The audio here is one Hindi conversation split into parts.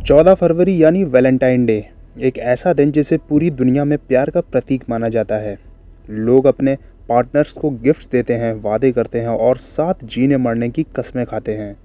14 फरवरी यानी वैलेंटाइन डे एक ऐसा दिन जिसे पूरी दुनिया में प्यार का प्रतीक माना जाता है। लोग अपने पार्टनर्स को गिफ्ट्स देते हैं, वादे करते हैं और साथ जीने मरने की कस्में खाते हैं।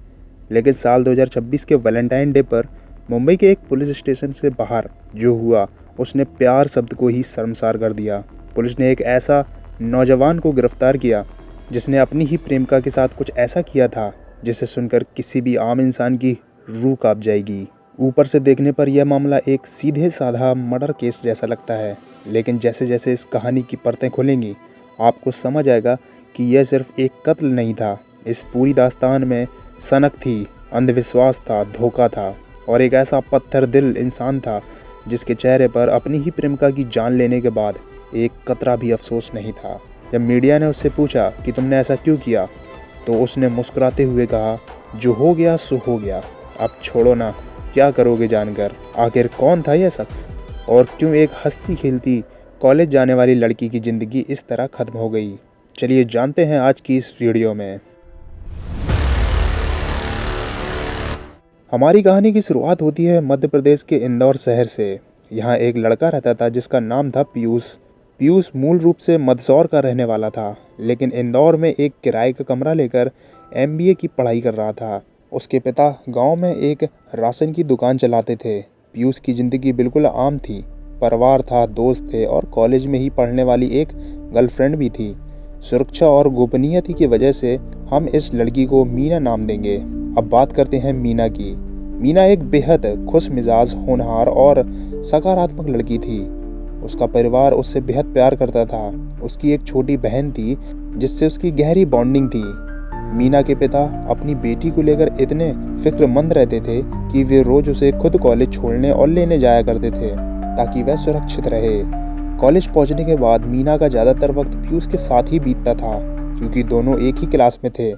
लेकिन साल 2026 के वैलेंटाइन डे पर मुंबई के एक पुलिस स्टेशन से बाहर जो हुआ, उसने प्यार शब्द को ही शर्मसार कर दिया। पुलिस ने एक ऐसा नौजवान को गिरफ्तार किया जिसने अपनी ही प्रेमिका के साथ कुछ ऐसा किया था जिसे सुनकर किसी भी आम इंसान की रूह कांप जाएगी। ऊपर से देखने पर यह मामला एक सीधे साधा मर्डर केस जैसा लगता है, लेकिन जैसे जैसे इस कहानी की परतें खुलेंगी आपको समझ आएगा कि यह सिर्फ एक कत्ल नहीं था। इस पूरी दास्तान में सनक थी, अंधविश्वास था, धोखा था और एक ऐसा पत्थर दिल इंसान था जिसके चेहरे पर अपनी ही प्रेमिका की जान लेने के बाद एक कतरा भी अफसोस नहीं था। जब मीडिया ने उससे पूछा कि तुमने ऐसा क्यों किया, तो उसने मुस्कुराते हुए कहा, जो हो गया सो हो गया, अब छोड़ो ना, क्या करोगे जानकर। आखिर कौन था यह शख्स और क्यों एक हंसती खेलती कॉलेज जाने वाली लड़की की ज़िंदगी इस तरह ख़त्म हो गई, चलिए जानते हैं आज की इस वीडियो में। हमारी कहानी की शुरुआत होती है मध्य प्रदेश के इंदौर शहर से। यहाँ एक लड़का रहता था जिसका नाम था पीयूष। पीयूष मूल रूप से मंदसौर का रहने वाला था, लेकिन इंदौर में एक किराए का कमरा लेकर MBA की पढ़ाई कर रहा था। उसके पिता गांव में एक राशन की दुकान चलाते थे। पीयूष की ज़िंदगी बिल्कुल आम थी। परिवार था, दोस्त थे और कॉलेज में ही पढ़ने वाली एक गर्लफ्रेंड भी थी। सुरक्षा और गोपनीयता की वजह से हम इस लड़की को मीना नाम देंगे। अब बात करते हैं मीना की। मीना एक बेहद खुश मिजाज, होनहार और सकारात्मक लड़की थी। उसका परिवार उससे बेहद प्यार करता था। उसकी एक छोटी बहन थी जिससे उसकी गहरी बॉन्डिंग थी। मीना के पिता अपनी बेटी को लेकर इतने फिक्रमंद रहते थे कि वे रोज उसे खुद कॉलेज छोड़ने और लेने जाया करते थे ताकि वह सुरक्षित रहे। कॉलेज पहुंचने के बाद मीना का ज़्यादातर वक्त पीयूष के साथ ही बीतता था, क्योंकि दोनों एक ही क्लास में थे।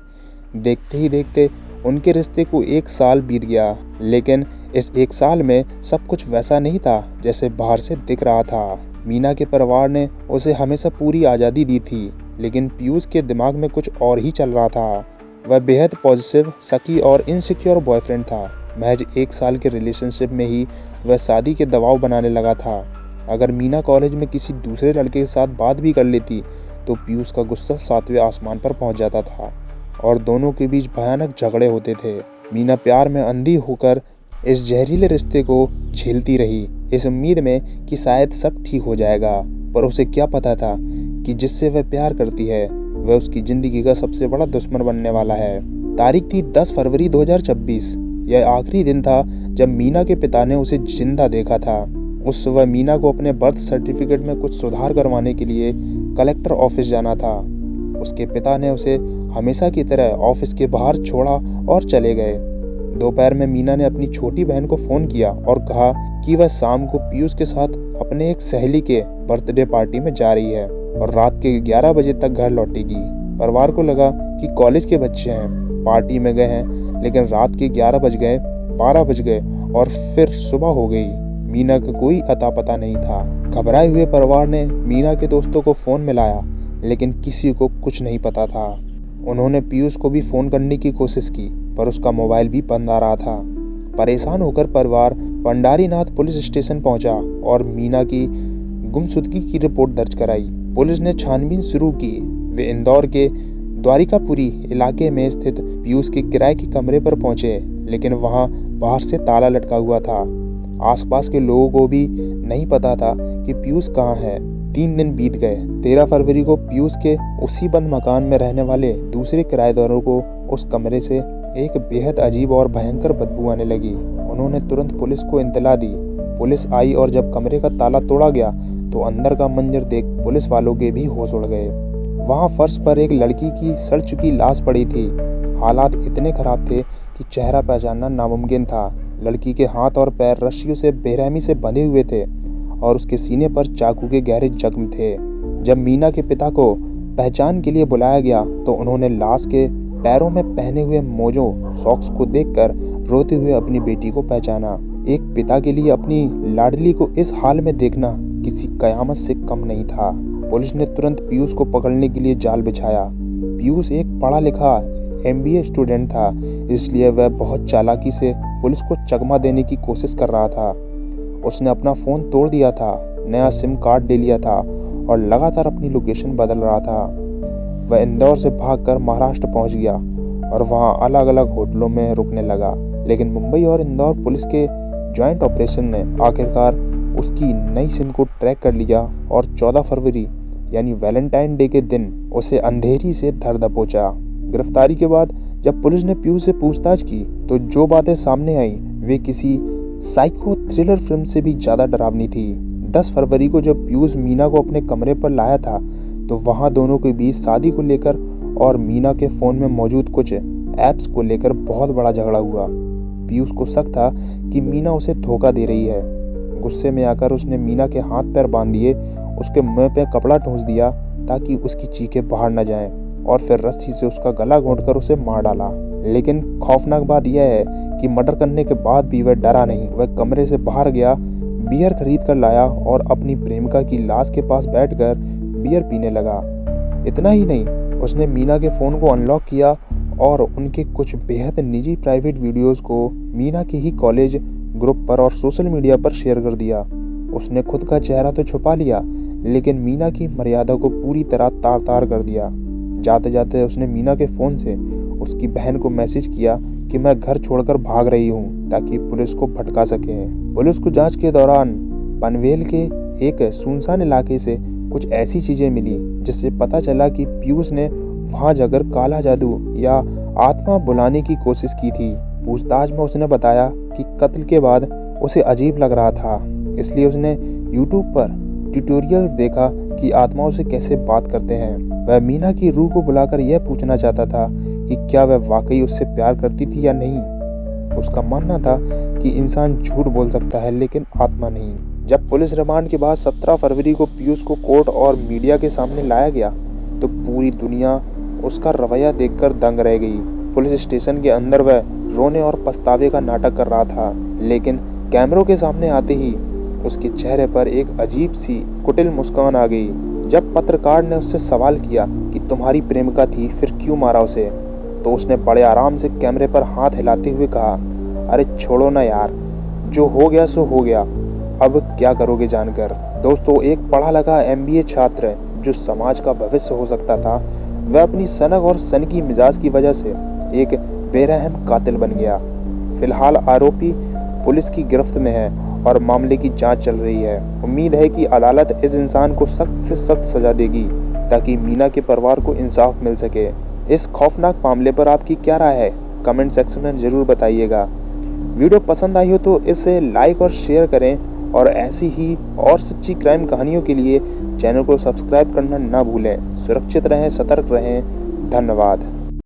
देखते ही देखते उनके रिश्ते को 1 साल बीत गया, लेकिन इस 1 साल में सब कुछ वैसा नहीं था जैसे बाहर से दिख रहा था। मीना के परिवार ने उसे हमेशा पूरी आज़ादी दी थी, लेकिन पीयूष के दिमाग में कुछ और ही चल रहा था। वह बेहद पॉजिटिव, शकी और इनसिक्योर बॉयफ्रेंड था। महज 1 साल के रिलेशनशिप में ही वह शादी के दबाव बनाने लगा था। अगर मीना कॉलेज में किसी दूसरे लड़के के साथ बात भी कर लेती तो पीयूष का गुस्सा 7वें आसमान पर पहुंच जाता था और दोनों के बीच भयानक झगड़े होते थे। मीना प्यार में अंधी होकर इस जहरीले रिश्ते को झेलती रही, इस उम्मीद में कि शायद सब ठीक हो जाएगा। पर उसे क्या पता था कि जिससे वह प्यार करती है वह उसकी ज़िंदगी का सबसे बड़ा दुश्मन बनने वाला है। तारीख थी 10 फरवरी 2026। यह आखिरी दिन था जब मीना के पिता ने उसे जिंदा देखा था। उस सुबह मीना को अपने बर्थ सर्टिफिकेट में कुछ सुधार करवाने के लिए कलेक्टर ऑफिस जाना था। उसके पिता ने उसे हमेशा की तरह ऑफिस के बाहर छोड़ा और चले गए। दोपहर में मीना ने अपनी छोटी बहन को फ़ोन किया और कहा कि वह शाम को पीयूष के साथ अपने एक सहेली के बर्थडे पार्टी में जा रही है और रात के 11 बजे तक घर लौटेगी। परिवार को लगा कि कॉलेज के बच्चे हैं, पार्टी में गए हैं, लेकिन रात के 11 बज गए, 12 बज गए और फिर सुबह हो गई। मीना का कोई अता पता नहीं था। घबराए हुए परिवार ने मीना के दोस्तों को फ़ोन मिलाया, लेकिन किसी को कुछ नहीं पता था। उन्होंने पीयूष को भी फ़ोन करने की कोशिश की, पर उसका मोबाइल भी बंद आ रहा था। परेशान होकर परिवार पंडारीनाथ पुलिस स्टेशन पहुंचा और मीना की गुमशुदगी की रिपोर्ट दर्ज कराई। पुलिस ने छानबीन शुरू की। वे इंदौर के द्वारिकापुरी इलाके में स्थित पीयूष के किराए के कमरे पर पहुंचे, लेकिन वहां बाहर से ताला लटका हुआ था। आसपास के लोगों को भी नहीं पता था कि पीयूष कहाँ है। 3 दिन बीत गए। 13 फरवरी को पीयूष के उसी बंद मकान में रहने वाले दूसरे किराएदारों को उस कमरे से एक बेहद अजीब और भयंकर बदबू आने लगी। उन्होंने तुरंत पुलिस को इत्तला दी। पुलिस आई और जब कमरे का ताला तोड़ा गया तो अंदर का मंजर देख पुलिस वालों के भी होश उड़ गए। वहां फर्श पर एक लड़की की सड़ चुकी लाश पड़ी थी। हालात इतने खराब थे कि चेहरा पहचानना नामुमकिन था। लड़की के हाथ और पैर रस्सियों से बेरहमी से बंधे हुए थे और उसके सीने पर चाकू के गहरे जख्म थे। जब मीना के पिता को पहचान के लिए बुलाया गया तो उन्होंने लाश के पैरों में पहने हुए मोजों, सॉक्स को देखकर रोते हुए अपनी बेटी को पहचाना। एक पिता के लिए अपनी लाडली को इस हाल में देखना किसी कयामत से कम नहीं था। पुलिस ने तुरंत पीयूष को पकड़ने के लिए जाल बिछाया। पीयूष एक पढ़ा लिखा MBA स्टूडेंट था, इसलिए वह बहुत चालाकी से पुलिस को चकमा देने की कोशिश कर रहा था। उसने अपना फ़ोन तोड़ दिया था, नया सिम कार्ड ले लिया था और लगातार अपनी लोकेशन बदल रहा था। वह इंदौर से भागकर महाराष्ट्र पहुंच गया और वहां अलग अलग होटलों में रुकने लगा। लेकिन मुंबई और इंदौर पुलिस के जॉइंट ऑपरेशन ने आखिरकार उसकी नई सिम को ट्रैक कर लिया और 14 फरवरी यानी वैलेंटाइन डे के दिन उसे अंधेरी से धर दबोचा। गिरफ्तारी के बाद जब पुलिस ने पीयूष से पूछताछ की तो जो बातें सामने आई वे किसी साइको थ्रिलर फिल्म से भी ज़्यादा डरावनी थी। 10 फरवरी को जब पीयूष मीना को अपने कमरे पर लाया था तो वहां दोनों के बीच शादी को लेकर और मीना के फ़ोन में मौजूद कुछ ऐप्स को लेकर बहुत बड़ा झगड़ा हुआ। पीयूष को शक था कि मीना उसे धोखा दे रही है। गुस्से में आकर उसने मीना के हाथ पैर बांध दिए, उसके मुंह पे कपड़ा ठूंस दिया ताकि उसकी चीखें बाहर न जाएं और फिर रस्सी से उसका गला घोंटकर उसे मार डाला। लेकिन खौफनाक बात यह है कि मर्डर करने के बाद भी वह डरा नहीं। वह कमरे से बाहर गया, बियर खरीद कर लाया और अपनी प्रेमिका की लाश के पास बैठकर बियर पीने लगा। इतना ही नहीं, उसने मीना के फ़ोन को अनलॉक किया और उनके कुछ बेहद निजी प्राइवेट वीडियोस को मीना के ही कॉलेज ग्रुप पर और सोशल मीडिया पर शेयर कर दिया। उसने खुद का चेहरा तो छुपा लिया लेकिन मीना की मर्यादा को पूरी तरह तार तार कर दिया। जाते जाते उसने मीना के फ़ोन से उसकी बहन को मैसेज किया कि मैं घर छोड़कर भाग रही हूँ ताकि पुलिस को भटका सके। पुलिस को जांच के दौरान पनवेल के एक सुनसान इलाके से कुछ ऐसी चीज़ें मिली जिससे पता चला कि पीयूष ने वहां जाकर काला जादू या आत्मा बुलाने की कोशिश की थी। पूछताछ में उसने बताया कि कत्ल के बाद उसे अजीब लग रहा था, इसलिए उसने यूट्यूब पर ट्यूटोरियल्स देखा कि आत्माओं से कैसे बात करते हैं। वह मीना की रूह को बुलाकर यह पूछना चाहता था कि क्या वह वाकई उससे प्यार करती थी या नहीं। उसका मानना था कि इंसान झूठ बोल सकता है लेकिन आत्मा नहीं। जब पुलिस रिमांड के बाद 17 फरवरी को पीयूष को कोर्ट और मीडिया के सामने लाया गया तो पूरी दुनिया उसका रवैया देखकर दंग रह गई। पुलिस स्टेशन के अंदर वह रोने और पछतावे का नाटक कर रहा था, लेकिन कैमरों के सामने आते ही उसके चेहरे पर एक अजीब सी कुटिल मुस्कान आ गई। जब पत्रकार ने उससे सवाल किया कि तुम्हारी प्रेमिका थी फिर क्यों मारा उसे, तो उसने बड़े आराम से कैमरे पर हाथ हिलाते हुए कहा, अरे छोड़ो ना यार, जो हो गया सो हो गया, अब क्या करोगे जानकर। दोस्तों, एक पढ़ा लिखा MBA छात्र जो समाज का भविष्य हो सकता था, वह अपनी सनक और सनकी मिजाज की वजह से एक बेरहम कातिल बन गया। फिलहाल आरोपी पुलिस की गिरफ्त में है और मामले की जांच चल रही है। उम्मीद है कि अदालत इस इंसान को सख्त से सख्त सजा देगी ताकि मीना के परिवार को इंसाफ मिल सके। इस खौफनाक मामले पर आपकी क्या राय है, कमेंट सेक्शन में ज़रूर बताइएगा। वीडियो पसंद आई हो तो इसे लाइक और शेयर करें और ऐसी ही और सच्ची क्राइम कहानियों के लिए चैनल को सब्सक्राइब करना ना भूलें। सुरक्षित रहें, सतर्क रहें। धन्यवाद।